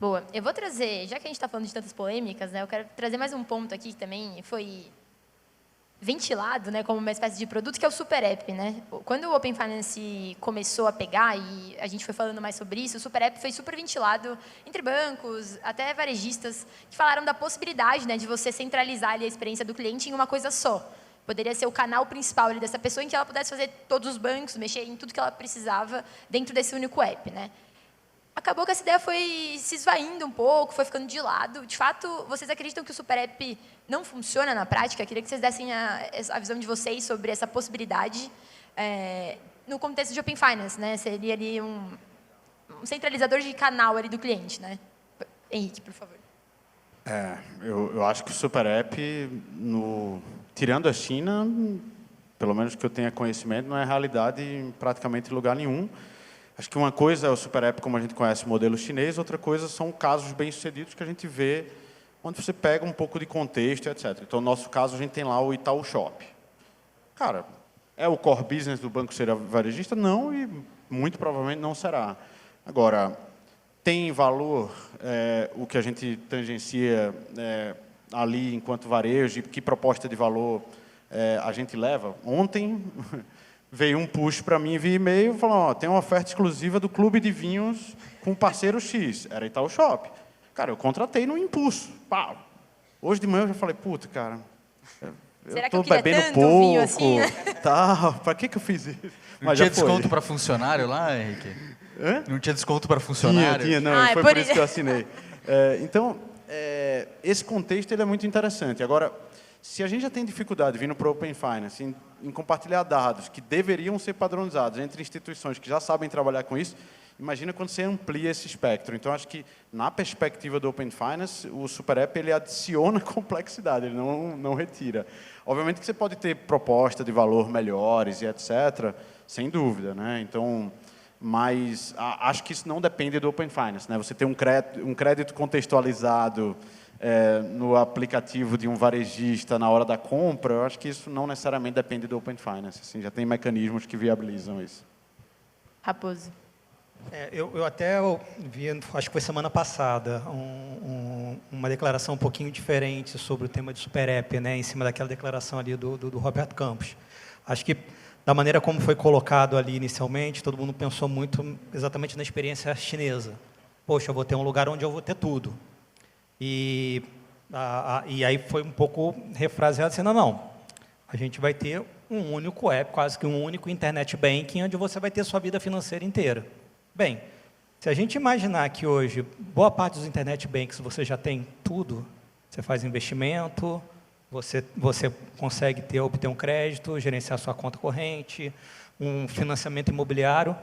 [SPEAKER 2] Boa. Eu vou trazer, já que a gente está falando de tantas polêmicas, né, eu quero trazer mais um ponto aqui que também foi ventilado, né, como uma espécie de produto, que é o Super App, né? Quando o Open Finance começou a pegar, e a gente foi falando mais sobre isso, o Super App foi super ventilado entre bancos, até varejistas, que falaram da possibilidade, né, de você centralizar ali a experiência do cliente em uma coisa só. Poderia ser o canal principal ali dessa pessoa, em que ela pudesse fazer todos os bancos, mexer em tudo que ela precisava dentro desse único app, né? Acabou que essa ideia foi se esvaindo um pouco, foi ficando de lado. De fato, vocês acreditam que o Super App não funciona na prática? Eu queria que vocês dessem a visão de vocês sobre essa possibilidade no contexto de Open Finance, né? Seria ali um centralizador de canal ali do cliente, né? Henrique, por favor.
[SPEAKER 3] Eu acho que o Super App, tirando a China, pelo menos que eu tenha conhecimento, não é realidade em praticamente lugar nenhum. Acho que uma coisa é o Super App como a gente conhece o modelo chinês, outra coisa são casos bem-sucedidos que a gente vê onde você pega um pouco de contexto, etc. Então, no nosso caso, a gente tem lá o Itaú Shop. Cara, é o core business do banco ser varejista? Não, e muito provavelmente não será. Agora, tem valor o que a gente tangencia ali enquanto varejo, e que proposta de valor a gente leva? Ontem veio um push para mim via e-mail, falando, tem uma oferta exclusiva do Clube de Vinhos com o parceiro X, era Itaú Shop. Cara, eu contratei no impulso. Pau. Hoje de manhã eu já falei, puta, cara, eu estou bebendo pouco,
[SPEAKER 2] vinho assim, né?
[SPEAKER 3] Tal, para que eu fiz isso?
[SPEAKER 5] Não tinha desconto para funcionário lá, Henrique?
[SPEAKER 3] Hã?
[SPEAKER 5] Não tinha desconto para funcionário?
[SPEAKER 3] Tinha, não, foi por isso que eu assinei. Então, esse contexto ele é muito interessante. Agora, se a gente já tem dificuldade vindo para o Open Finance em compartilhar dados que deveriam ser padronizados entre instituições que já sabem trabalhar com isso, imagina quando você amplia esse espectro. Então, acho que, na perspectiva do Open Finance, o Super App ele adiciona complexidade, ele não retira. Obviamente que você pode ter proposta de valor melhores e etc., sem dúvida, né? Então, mas acho que isso não depende do Open Finance, né? Você ter um crédito contextualizado no aplicativo de um varejista na hora da compra, eu acho que isso não necessariamente depende do Open Finance. Assim, já tem mecanismos que viabilizam isso.
[SPEAKER 2] Raposo.
[SPEAKER 4] Eu até vi, acho que foi semana passada, uma declaração um pouquinho diferente sobre o tema de Super App, né, em cima daquela declaração ali do Roberto Campos. Acho que, da maneira como foi colocado ali inicialmente, todo mundo pensou muito exatamente na experiência chinesa. Poxa, eu vou ter um lugar onde eu vou ter tudo. E aí foi um pouco refraseado, assim, não, a gente vai ter um único app, quase que um único internet banking, onde você vai ter sua vida financeira inteira. Bem, se a gente imaginar que hoje, boa parte dos internet banks você já tem tudo, você faz investimento, você consegue obter um crédito, gerenciar sua conta corrente, um financiamento imobiliário,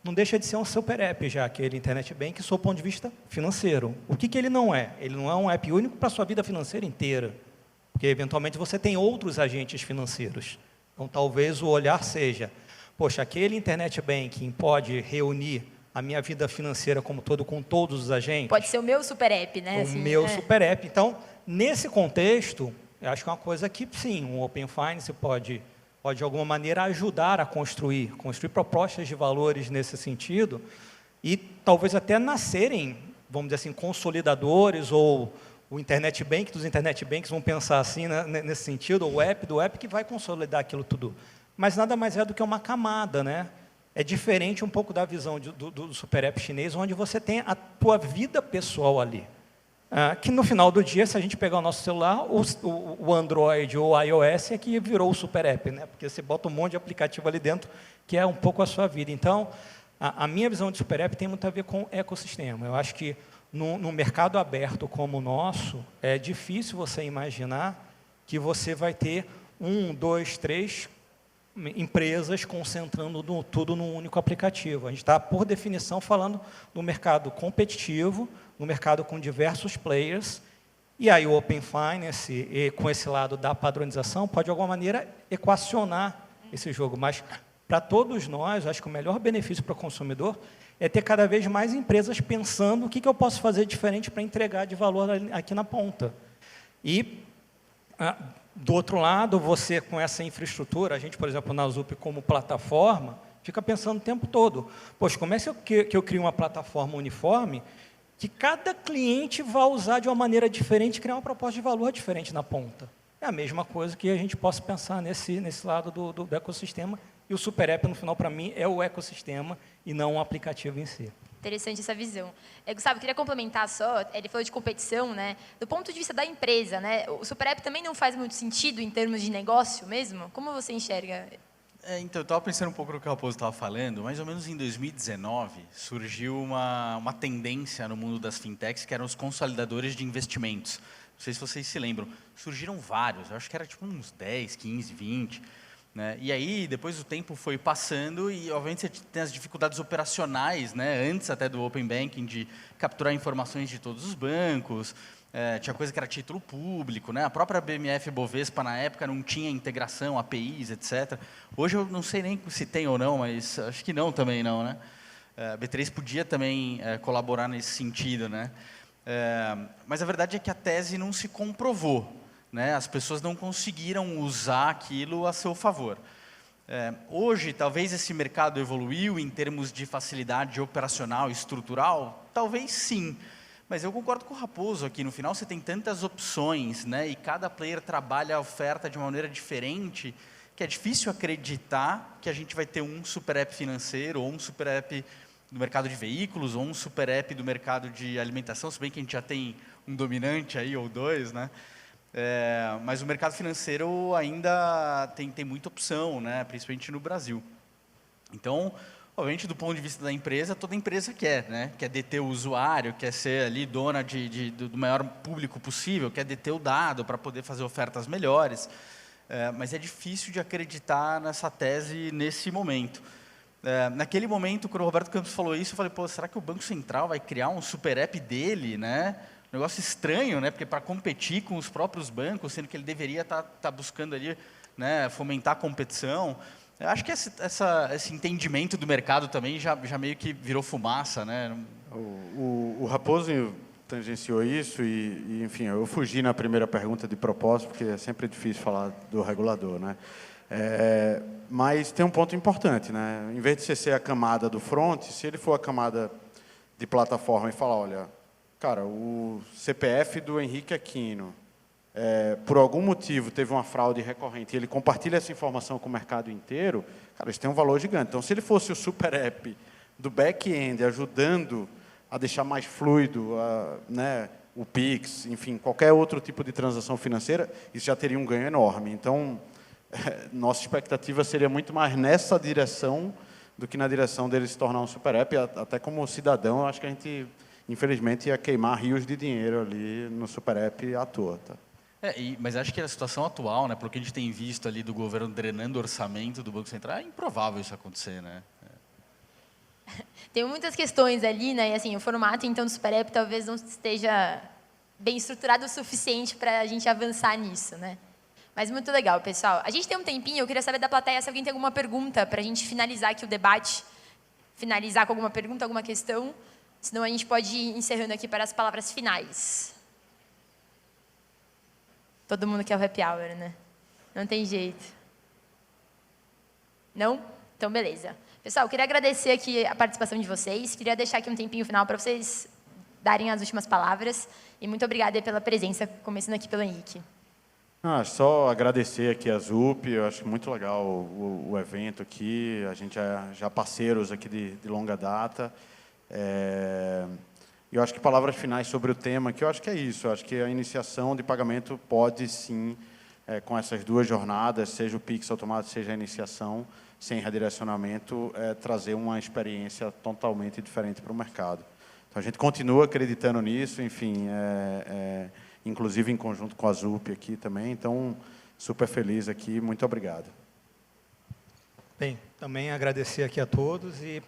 [SPEAKER 4] não deixa de ser um super app já, aquele internet bank, sob o ponto de vista financeiro. O que ele não é? Ele não é um app único para a sua vida financeira inteira, porque, eventualmente, você tem outros agentes financeiros. Então, talvez o olhar seja, poxa, aquele internet banking pode reunir a minha vida financeira como todo, com todos os agentes?
[SPEAKER 2] Pode ser o meu super app, né?
[SPEAKER 4] O meu super app. Então, nesse contexto, eu acho que é uma coisa que, sim, um Open Finance pode de alguma maneira ajudar a construir propostas de valores nesse sentido e talvez até nascerem, vamos dizer assim, consolidadores ou o internet bank dos internet banks vão pensar assim, né, nesse sentido, ou o app do app que vai consolidar aquilo tudo. Mas nada mais é do que uma camada, né? É diferente um pouco da visão do super app chinês, onde você tem a tua vida pessoal ali. Que no final do dia, se a gente pegar o nosso celular, o Android ou o iOS é que virou o super app, né? Porque você bota um monte de aplicativo ali dentro, que é um pouco a sua vida. Então, A minha visão de Super App tem muito a ver com ecossistema. Eu acho que no mercado aberto como o nosso, é difícil você imaginar que você vai ter 1, 2, 3 empresas concentrando tudo num único aplicativo. A gente está, por definição, falando do mercado competitivo, no mercado com diversos players, e aí o Open Finance, com esse lado da padronização, pode, de alguma maneira, equacionar esse jogo. Mas, para todos nós, acho que o melhor benefício para o consumidor é ter cada vez mais empresas pensando o que eu posso fazer diferente para entregar de valor aqui na ponta. E, do outro lado, você com essa infraestrutura, a gente, por exemplo, na Zup como plataforma, fica pensando o tempo todo, poxa, como é que eu crio uma plataforma uniforme que cada cliente vai usar de uma maneira diferente e criar uma proposta de valor diferente na ponta? É a mesma coisa que a gente possa pensar nesse lado do ecossistema, e o Super App, no final, para mim, é o ecossistema e não o aplicativo em si.
[SPEAKER 2] Interessante essa visão. Gustavo, eu queria complementar só, ele falou de competição, né? Do ponto de vista da empresa, né? O Super App também não faz muito sentido em termos de negócio mesmo? Como você enxerga?
[SPEAKER 5] Então, eu estava pensando um pouco no que o Raposo estava falando. Mais ou menos em 2019, surgiu uma tendência no mundo das fintechs, que eram os consolidadores de investimentos. Não sei se vocês se lembram. Surgiram vários, eu acho que era tipo uns 10, 15, 20... Né? E aí, depois o tempo foi passando e, obviamente, você tem as dificuldades operacionais, né? Antes até do Open Banking, de capturar informações de todos os bancos, tinha coisa que era título público, né? A própria BMF Bovespa, na época, não tinha integração, APIs, etc. Hoje eu não sei nem se tem ou não, mas acho que não também não, né? A B3 podia também colaborar nesse sentido, né? Mas a verdade é que a tese não se comprovou. Né? As pessoas não conseguiram usar aquilo a seu favor. Hoje, talvez esse mercado evoluiu em termos de facilidade operacional, estrutural? Talvez sim. Mas eu concordo com o Raposo aqui. No final, você tem tantas opções, né? E cada player trabalha a oferta de uma maneira diferente, que é difícil acreditar que a gente vai ter um super app financeiro, ou um super app do mercado de veículos, ou um super app do mercado de alimentação, se bem que a gente já tem um dominante aí, ou dois, né? Mas o mercado financeiro ainda tem muita opção, né? Principalmente no Brasil. Então, obviamente, do ponto de vista da empresa, toda empresa quer, né? Quer deter o usuário, quer ser ali dona do maior público possível, quer deter o dado para poder fazer ofertas melhores. Mas é difícil de acreditar nessa tese nesse momento. Naquele momento, quando o Roberto Campos falou isso, eu falei, pô, será que o Banco Central vai criar um super app dele, né? Um negócio estranho, né? Porque para competir com os próprios bancos, sendo que ele deveria estar buscando ali, né, fomentar a competição. Eu acho que esse entendimento do mercado também já meio que virou fumaça, né?
[SPEAKER 3] O Raposo tangenciou isso e, enfim, eu fugi na primeira pergunta de propósito, porque é sempre difícil falar do regulador, né? Mas tem um ponto importante, né? Em vez de você ser a camada do front, se ele for a camada de plataforma e falar, olha, cara, o CPF do Henrique Aquino, por algum motivo, teve uma fraude recorrente, e ele compartilha essa informação com o mercado inteiro, cara, isso tem um valor gigante. Então, se ele fosse o super app do back-end, ajudando a deixar mais fluido né, o Pix, enfim, qualquer outro tipo de transação financeira, isso já teria um ganho enorme. Então, nossa expectativa seria muito mais nessa direção do que na direção dele se tornar um super app. Até como cidadão, eu acho que a gente, infelizmente, ia queimar rios de dinheiro ali no super app à toa. Tá?
[SPEAKER 5] Mas acho que a situação atual, né, pelo que a gente tem visto ali do governo drenando o orçamento do Banco Central, é improvável isso acontecer, né?
[SPEAKER 2] Tem muitas questões ali, né? E assim, o formato então do Super App talvez não esteja bem estruturado o suficiente para a gente avançar nisso, né? Mas muito legal, pessoal. A gente tem um tempinho, eu queria saber da plateia se alguém tem alguma pergunta para a gente finalizar aqui o debate, finalizar com alguma pergunta, alguma questão. Senão a gente pode ir encerrando aqui para as palavras finais. Todo mundo quer o happy hour, né? Não tem jeito. Não? Então, beleza. Pessoal, eu queria agradecer aqui a participação de vocês. Queria deixar aqui um tempinho final para vocês darem as últimas palavras. E muito obrigada pela presença, começando aqui pelo Henrique.
[SPEAKER 3] Só agradecer aqui a ZUP. Eu acho muito legal o evento aqui. A gente já parceiros aqui de longa data. Eu acho que palavras finais sobre o tema, que eu acho que é isso. Eu acho que a iniciação de pagamento pode, sim, com essas duas jornadas, seja o Pix automático, seja a iniciação, sem redirecionamento, trazer uma experiência totalmente diferente para o mercado. Então, a gente continua acreditando nisso, enfim, inclusive em conjunto com a ZUP aqui também. Então, super feliz aqui, muito obrigado.
[SPEAKER 4] Bem, também agradecer aqui a todos e,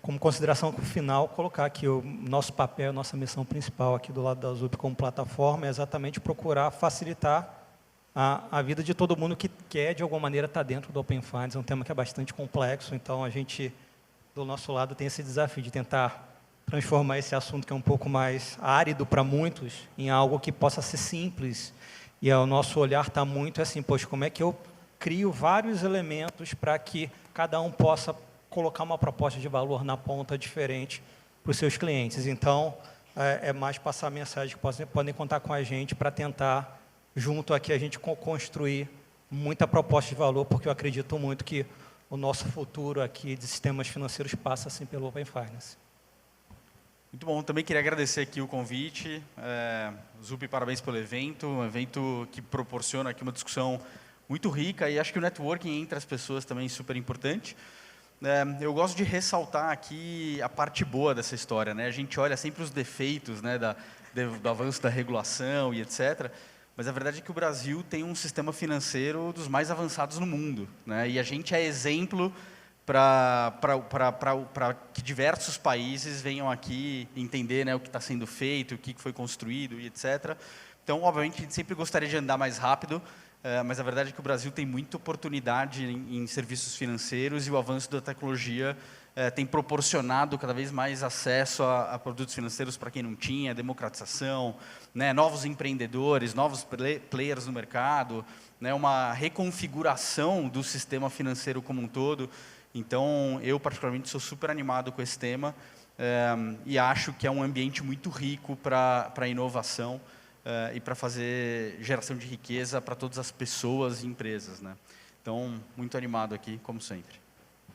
[SPEAKER 4] como consideração final, colocar aqui o nosso papel, nossa missão principal aqui do lado da ZUP como plataforma é exatamente procurar facilitar a vida de todo mundo que quer, de alguma maneira, estar dentro do Open Finance. É um tema que é bastante complexo, então a gente, do nosso lado, tem esse desafio de tentar transformar esse assunto, que é um pouco mais árido para muitos, em algo que possa ser simples. E o nosso olhar está muito assim, poxa, como é que eu crio vários elementos para que cada um possa colocar uma proposta de valor na ponta diferente para os seus clientes. Então, é mais passar a mensagem que podem contar com a gente para tentar, junto aqui, a gente construir muita proposta de valor, porque eu acredito muito que o nosso futuro aqui de sistemas financeiros passa assim pelo Open Finance.
[SPEAKER 5] Muito bom, também queria agradecer aqui o convite. ZUP, parabéns pelo evento, um evento que proporciona aqui uma discussão muito rica, e acho que o networking entre as pessoas também é super importante. Eu gosto de ressaltar aqui a parte boa dessa história, né? A gente olha sempre os defeitos, né, do avanço da regulação e etc., mas a verdade é que o Brasil tem um sistema financeiro dos mais avançados no mundo, né? E a gente é exemplo para que diversos países venham aqui entender, né, o que está sendo feito, o que foi construído e etc. Então, obviamente, a gente sempre gostaria de andar mais rápido, mas a verdade é que o Brasil tem muita oportunidade em serviços financeiros, e o avanço da tecnologia tem proporcionado cada vez mais acesso a produtos financeiros para quem não tinha, democratização, né, novos empreendedores, novos players no mercado, né, uma reconfiguração do sistema financeiro como um todo. Então, eu particularmente sou super animado com esse tema, e acho que é um ambiente muito rico para a inovação e para fazer geração de riqueza para todas as pessoas e empresas, né? Então, muito animado aqui, como sempre.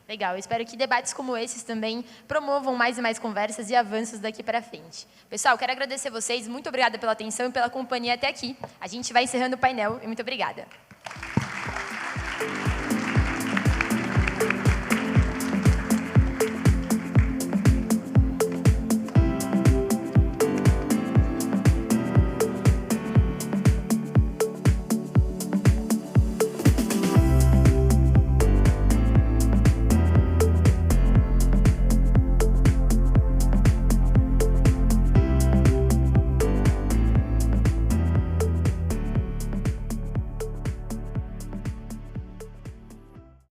[SPEAKER 2] Legal, eu espero que debates como esses também promovam mais e mais conversas e avanços daqui para frente. Pessoal, quero agradecer vocês, muito obrigada pela atenção e pela companhia até aqui. A gente vai encerrando o painel, e muito obrigada.